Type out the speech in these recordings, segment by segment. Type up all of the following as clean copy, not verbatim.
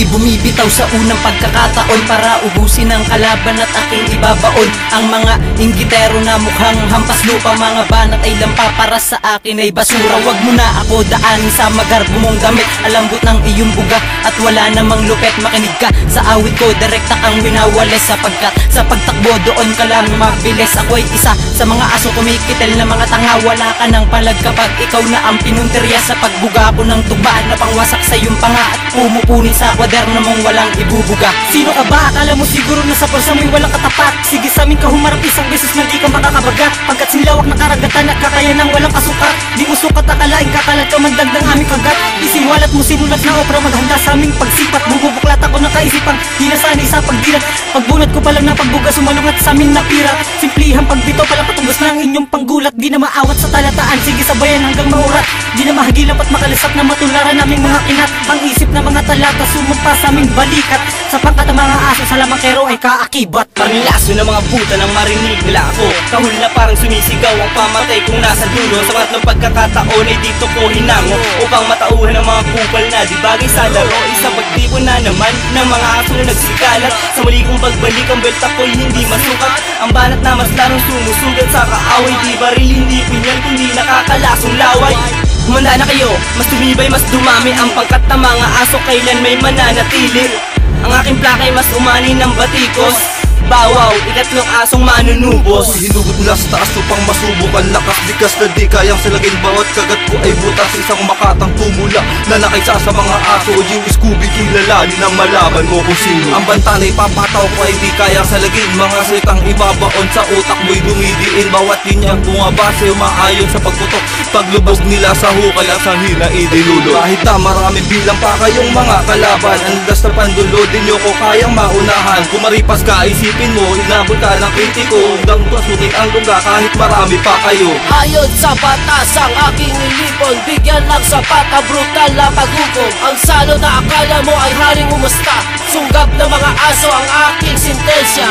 bumibitaw sa unang pagkakataon para ubusin ang kalaban at aking ibabaon. Ang mga inggitero na mukhang hampas lupa, mga banat ay lampa para sa akin ay basura. Wag mo na ako daanin sa magarbo mong damit, alambot ng iyong buga at wala namang lupet. Makinig ka sa awit ko, direkta kang winawales, sapagkat sa pagtakbo doon ka lang mabilis. Ako ay isa sa mga aso kumikitil na mga tanga, wala ka ng palag kapag ikaw na ang pinuntirya. Sa pagbuga ko ng tubaan na pangwasak sa iyong panga at pumupunin sa kwaderno mong walang ibubuga. Sino ka ba? Akala mo siguro na sa pulsa mo'y walang katapat. Sige sa amin ka humarap isang beses na di ka makakabagat, pagkat sinlawak na karagatan at kakaya ng walang kasukat. Di mo sukat akalain kakalat ka mandagdang aming kagat. Isiwalat mo sinulat na opera, maghanda sa aming pagsipat. Bubuklat ako ng kaisipan, di na sanay sa pagdilat. Pagbunat ko palang na pagbuga, sumalungat sa amin na pira. Simplihang pagbito palang patugos na ang inyong panggulat. Di na maawat sa talataan, sige sabayan hanggang maurat. Di na mahagilap at makalisap na matularan naming mga kinat. Ang isip na mga talata sumumpa sa aming balikat. Sa pangkat ang mga aso sa lamangkero ay kaakibat. Panglaso ng mga puta nang marinig nila ako. Kahul na parang sumisigaw ang pamatay kung nasa dulo. Sa mga ng pagkakataon ay dito ko hinango upang matauhan ng mga kupal na di bagay sa laro. Isang pagtipon na naman ng mga aso na nagsikalat. Sa muli kong pagbalik ang belta ko'y hindi masukat. Ang banat na mas larong sumusugat sa kaaway. Di baril, hindi punyal, kundi nakakalasong laway. Humanda na kayo, mas tumibay, mas dumami ang pangkat ng mga aso, kailan may mananatili. Ang aking plakay mas umani ng batikos. Bawaw, ikatlong asong manunubos. Hinugot mula sa taas upang masubukan, lakas bigas na di kayang salagin. Bawat kagat ko ay butas, isang makatang tumula na nakisa sa mga aso. Yung Scooby kilalanin na malaman mo kung sino. Ang banta na ipapataw ko ay di kayang salagin. Mga salitang ibabaon sa utak mo'y dumidiin. Bawat linyang bumabase umaayon sa pagputok. Paglubog nila sa hukay at sa hina idinulo. Kahit na marami bilang pa kayong mga kalaban, andas na pandulo din nyo ko kayang maunahan. Kumaripas ka isipin mo, inabot ka ng kritiko. Hanggang pasukin ang lugar kahit marami pa kayo. Ayon sa batas ang aking nilipon, bigyan lang sapat na brutal na paghukom. Ang salo na akala mo ay haring umasta, sunggab ng mga aso ang aking sintensya.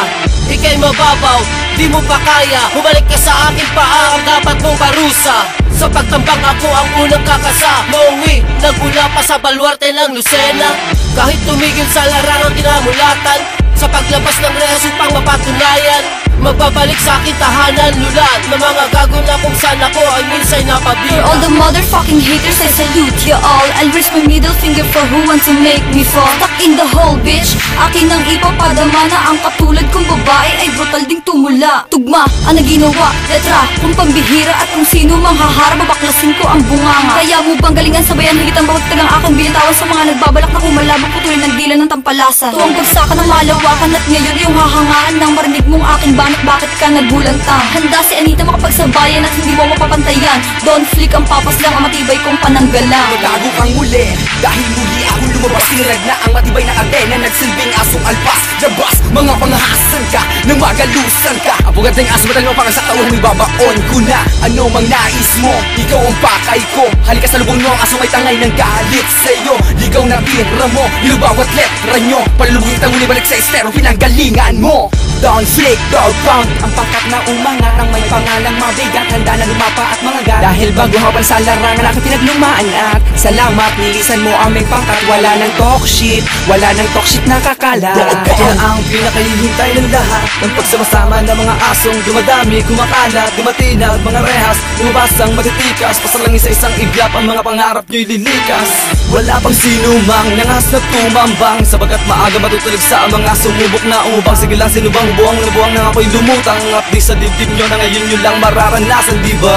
Ika'y mababaw, di mo pa kaya, bumalik ka sa aking paa ang dapat mong parusa. Sa pagtambang ako ang unang kakasa, mauwi, nagmula pa sa baluarte ng Lucena. Kahit tumigil sa larangang kinamulatan, sa paglabas ng reso pang mapatunayan, magbabalik sa aking tahanan, lulan ng mga gago na kung saan ako ay minsay napabilang. For all the motherfucking haters, I salute you all. I'll raise my middle finger for who wants to make me fall. Stuck in the hole, bitch. Akin ang ipapadama na ang katulad kong babae ay brutal ding tumula. Tugma ang naginawa, letra kung pambihira at kung sino mang haharap, babaklasin ko ang bunganga. Kaya mo bang galingan sabayan, higit ang bawat tagang aking binitawan sa mga nagbabalak na kumalabang putulin ng dila ng tampalasan. Tuwang bagsakan ng malawakan at ngayon yung hahangaan ng marinig mong aking banat, bakit ka nagulantang? Handa si Anita makapagsabayan at hindi mo mapapantayan. Don't flick ang papas lang ang matibay kong pananggalang. Magago kang muli, dahil muli ako lumabas. Tinarag na ang matibay na antena, nagsilbing asong alpas. Labas, mga pangahasan ka, nang magalusan ka. Ang pugateng aso matal mo parang sa taon, may babaon ko na. Ano mang nais mo, ikaw ang pakay ko. Halika sa lubong mo, ang aso may tangay ng galit sa'yo. Ligaw na tira mo, nilubawat letra nyo. Palulubugin tang balik sa estero, pinanggalingan mo. Don't flick, don't punk. Ang pangkat na umangat, ang may pangalang mabigat, handa na lumapa at mga gat. Dahil bago hapan sa larangan aking pinaglumaan at salamat, nilisan mo aming pangkat. Wala nang talk shit, wala nang talk shit na kakalat. Ito na ang pinakahihintay ng lahat, ng pagsama-sama ng mga asong dumadami, kumakalat, dumatinag, mga rehas, lumabas ang matitikas. Pasalangin sa isang iglap ang mga pangarap nyo'y lilikas. Wala pang sino mang nangas na tumambang, sabagat maaga matutulig sa mga sumubok na umubang. Sige lang sinubang buwang na buwang na ako'y lumutang, at di sa dibdib nyo na ngayon nyo lang mararanasan, diba?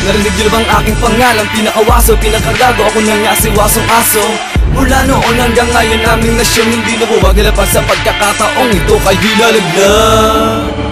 Narinig nyo na bang aking pangalan, pinakawaso, pinakagago, ako na nga si Wasong Aso. Mula noon hanggang ngayon aming nasyon hindi nabuwag, nilapag sa pagkakataong ito kay di lalaglag.